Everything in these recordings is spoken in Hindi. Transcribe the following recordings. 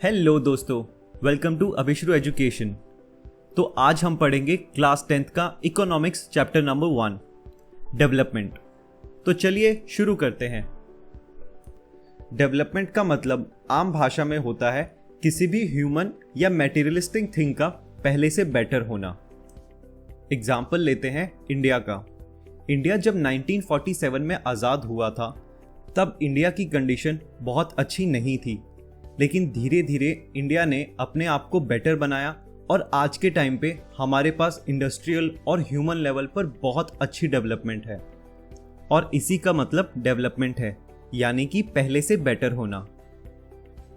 हेलो दोस्तों, वेलकम टू अभिश्रु एजुकेशन। तो आज हम पढ़ेंगे क्लास 10th का इकोनॉमिक्स चैप्टर नंबर 1 डेवलपमेंट। तो चलिए शुरू करते हैं। डेवलपमेंट का मतलब आम भाषा में होता है किसी भी ह्यूमन या मैटेरियलिस्टिक थिंग का पहले से बेटर होना। एग्जाम्पल लेते हैं इंडिया का। इंडिया जब 1947 में आज़ाद हुआ था तब इंडिया की कंडीशन बहुत अच्छी नहीं थी, लेकिन धीरे धीरे इंडिया ने अपने आप को बेटर बनाया और आज के टाइम पे हमारे पास इंडस्ट्रियल और ह्यूमन लेवल पर बहुत अच्छी डेवलपमेंट है। और इसी का मतलब डेवलपमेंट है, यानी कि पहले से बेटर होना।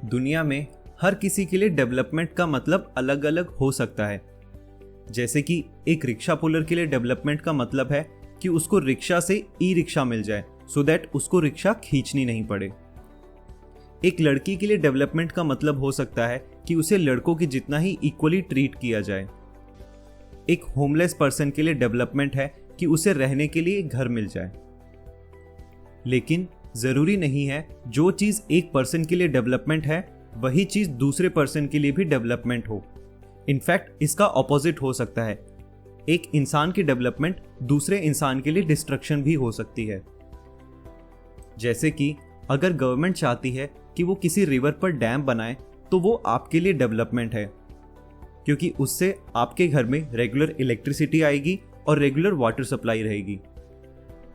दुनिया में हर किसी के लिए डेवलपमेंट का मतलब अलग अलग हो सकता है। जैसे कि एक रिक्शा पुलर के लिए डेवलपमेंट का मतलब है कि उसको रिक्शा से ई रिक्शा मिल जाए सो दैट उसको रिक्शा खींचनी नहीं पड़े। एक लड़की के लिए डेवलपमेंट का मतलब हो सकता है कि उसे लड़कों की जितना ही इक्वली ट्रीट किया जाए। एक होमलेस पर्सन के लिए डेवलपमेंट है कि उसे रहने के लिए घर मिल जाए। लेकिन जरूरी नहीं है जो चीज एक पर्सन के लिए डेवलपमेंट है वही चीज दूसरे पर्सन के लिए भी डेवलपमेंट हो। इनफैक्ट इसका ऑपोजिट हो सकता है। एक इंसान की डेवलपमेंट दूसरे इंसान के लिए डिस्ट्रक्शन भी हो सकती है। जैसे कि अगर गवर्नमेंट चाहती है कि वो किसी रिवर पर डैम बनाए तो वो आपके लिए डेवलपमेंट है, क्योंकि उससे आपके घर में रेगुलर इलेक्ट्रिसिटी आएगी और रेगुलर वाटर सप्लाई रहेगी।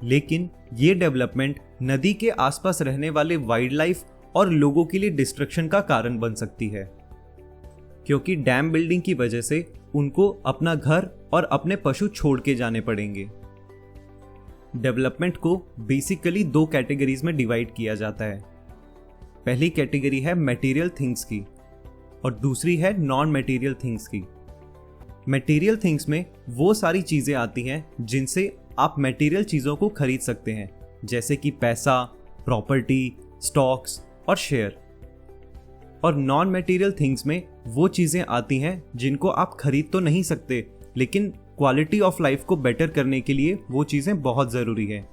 लेकिन ये डेवलपमेंट नदी के आसपास रहने वाले वाइल्ड लाइफ और लोगों के लिए डिस्ट्रक्शन का कारण बन सकती है, क्योंकि डैम बिल्डिंग की वजह से उनको अपना घर और अपने पशु छोड़ के जाने पड़ेंगे। डेवलपमेंट को बेसिकली 2 कैटेगरीज में डिवाइड किया जाता है। पहली कैटेगरी है मटेरियल थिंग्स की और दूसरी है नॉन मटेरियल थिंग्स की। मटेरियल थिंग्स में वो सारी चीजें आती हैं जिनसे आप मटेरियल चीजों को खरीद सकते हैं, जैसे कि पैसा, प्रॉपर्टी, स्टॉक्स और शेयर। और नॉन मटेरियल थिंग्स में वो चीजें आती हैं जिनको आप खरीद तो नहीं सकते, लेकिन क्वालिटी ऑफ लाइफ को बेटर करने के लिए वो चीजें बहुत जरूरी है,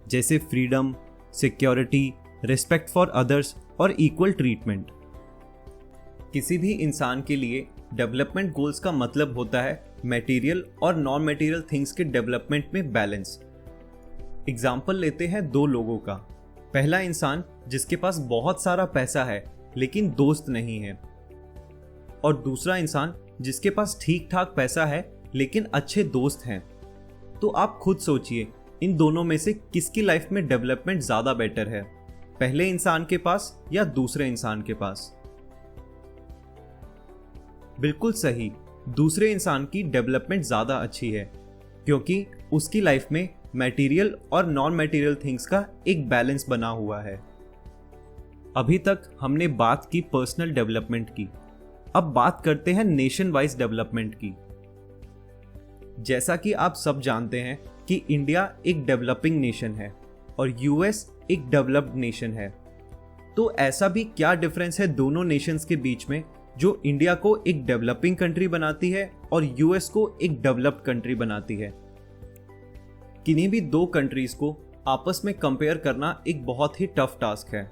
जैसे freedom, security, respect for others और इक्वल ट्रीटमेंट। किसी भी इंसान के लिए डेवलपमेंट गोल्स का मतलब होता है मटेरियल और नॉन मटेरियल थिंग्स के डेवलपमेंट में बैलेंस। एग्जाम्पल लेते हैं 2 लोगों का। पहला इंसान जिसके पास बहुत सारा पैसा है लेकिन दोस्त नहीं है, और दूसरा इंसान जिसके पास ठीक ठाक पैसा है लेकिन अच्छे दोस्त हैं। तो आप खुद सोचिए, इन दोनों में से किसकी लाइफ में डेवलपमेंट ज्यादा बेटर है, पहले इंसान के पास या दूसरे इंसान के पास? बिल्कुल सही, दूसरे इंसान की डेवलपमेंट ज्यादा अच्छी है, क्योंकि उसकी लाइफ में मटेरियल और नॉन मटेरियल थिंग्स का एक बैलेंस बना हुआ है। अभी तक हमने बात की पर्सनल डेवलपमेंट की, अब बात करते हैं नेशन वाइज डेवलपमेंट की। जैसा कि आप सब जानते हैं कि इंडिया एक डेवलपिंग नेशन है और यूएस एक डेवलप्ड नेशन है। तो ऐसा भी क्या डिफरेंस है दोनों नेशंस के बीच में जो इंडिया को एक डेवलपिंग कंट्री बनाती है और यूएस को एक डेवलप्ड कंट्री बनाती है? किन्हीं भी 2 कंट्रीज को आपस में कंपेयर करना एक बहुत ही टफ टास्क है।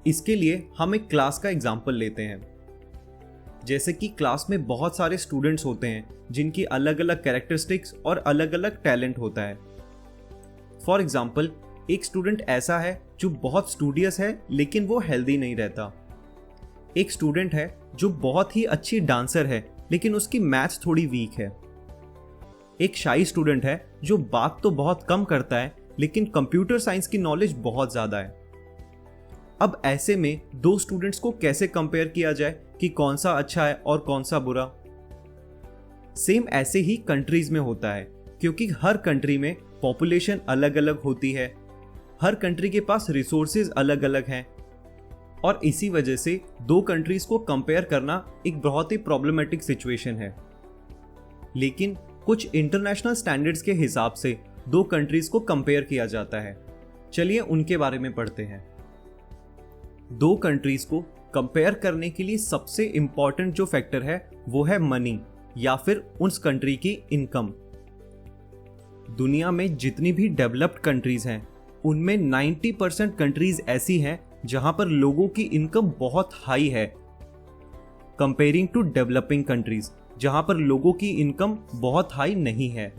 इसके लिए हम एक क्लास का एग्जाम्पल लेते हैं। जैसे कि क्लास में बहुत सारे स्टूडेंट्स होते हैं जिनकी अलग अलग कैरेक्टरिस्टिक्स और अलग अलग टैलेंट होता है। फॉर एग्जाम्पल, एक स्टूडेंट ऐसा है जो बहुत स्टूडियस है लेकिन वो हेल्दी नहीं रहता। एक स्टूडेंट है जो बहुत ही अच्छी डांसर है लेकिन उसकी मैथ्स थोड़ी वीक है। एक शाई स्टूडेंट है जो बात तो बहुत कम करता है लेकिन कंप्यूटर साइंस की नॉलेज बहुत ज्यादा है। अब ऐसे में 2 स्टूडेंट्स को कैसे कंपेयर किया जाए कि कौन सा अच्छा है और कौन सा बुरा? सेम ऐसे ही कंट्रीज में होता है, क्योंकि हर कंट्री में पॉपुलेशन अलग अलग होती है, हर कंट्री के पास रिसोर्सेज अलग अलग हैं, और इसी वजह से 2 कंट्रीज को कंपेयर करना एक बहुत ही प्रॉब्लमेटिक सिचुएशन है। लेकिन कुछ इंटरनेशनल स्टैंडर्ड्स के हिसाब से 2 कंट्रीज को कंपेयर किया जाता है। चलिए उनके बारे में पढ़ते हैं। 2 कंट्रीज को कंपेयर करने के लिए सबसे इंपॉर्टेंट जो फैक्टर है वो है मनी, या फिर उस कंट्री की इनकम। दुनिया में जितनी भी डेवलप्ड कंट्रीज हैं उनमें 90% कंट्रीज ऐसी हैं जहां पर लोगों की इनकम बहुत हाई है कंपेयरिंग टू डेवलपिंग कंट्रीज जहां पर लोगों की इनकम बहुत हाई नहीं है।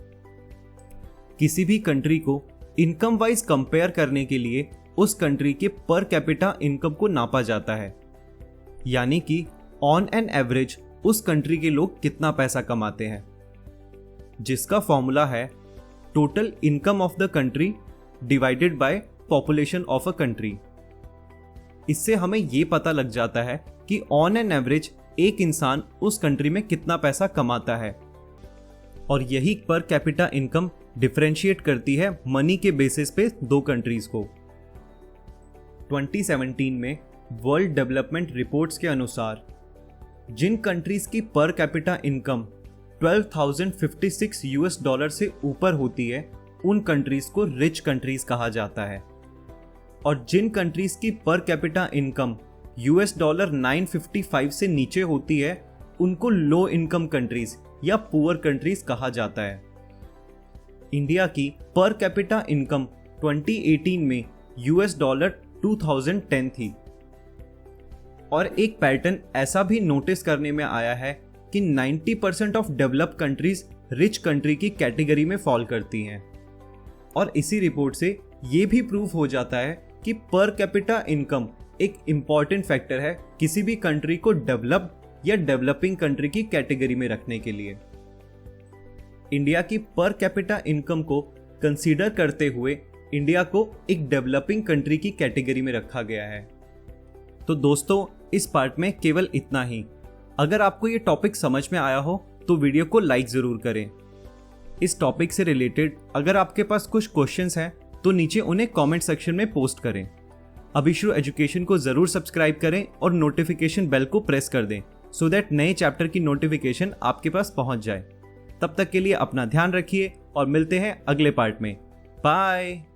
किसी भी कंट्री को इनकम वाइज कंपेयर करने के लिए उस कंट्री के पर कैपिटा इनकम को नापा जाता है, यानी कि ऑन एन एवरेज उस कंट्री के लोग कितना पैसा कमाते हैं, जिसका फॉर्मूला है total income of the country divided by population of a country. इससे हमें यह पता लग जाता है कि ऑन एन एवरेज एक इंसान उस कंट्री में कितना पैसा कमाता है, और यही पर कैपिटा इनकम डिफरेंशिएट करती है मनी के बेसिस पे दो कंट्रीज को। 2017 में वर्ल्ड डेवलपमेंट रिपोर्ट्स के अनुसार जिन कंट्रीज की पर कैपिटा इनकम $12,056 से ऊपर होती है उन कंट्रीज को रिच कंट्रीज कहा जाता है, और जिन कंट्रीज की पर कैपिटा इनकम $955 से नीचे होती है उनको लो इनकम कंट्रीज या पुअर कंट्रीज कहा जाता है। इंडिया की पर कैपिटा इनकम 2018 में $2010 थी, और एक पैटर्न ऐसा भी नोटिस करने में आया है कि 90% of developed countries rich country की कैटेगरी में फॉल करती हैं। और इसी रिपोर्ट से ये भी प्रूफ हो जाता है कि पर कैपिटा इनकम एक इम्पॉर्टेंट फैक्टर है किसी भी कंट्री को डेवलप्ड या डेवलपिंग कंट्री की कैटेगरी में रखने के लिए। इंडिया की पर कैपिटा इनकम को कंसीडर करते हुए इंडिया को एक डेवलपिंग कंट्री की कैटेगरी में रखा गया है। तो दोस्तों, इस पार्ट में केवल इतना ही। अगर आपको ये टॉपिक समझ में आया हो तो वीडियो को लाइक ज़रूर करें। इस टॉपिक से रिलेटेड अगर आपके पास कुछ क्वेश्चंस हैं तो नीचे उन्हें कमेंट सेक्शन में पोस्ट करें। अभिश्रु एजुकेशन को ज़रूर सब्सक्राइब करें और नोटिफिकेशन बेल को प्रेस कर दें सो दैट नए चैप्टर की नोटिफिकेशन आपके पास पहुंच जाए। तब तक के लिए अपना ध्यान रखिए और मिलते हैं अगले पार्ट में। बाय।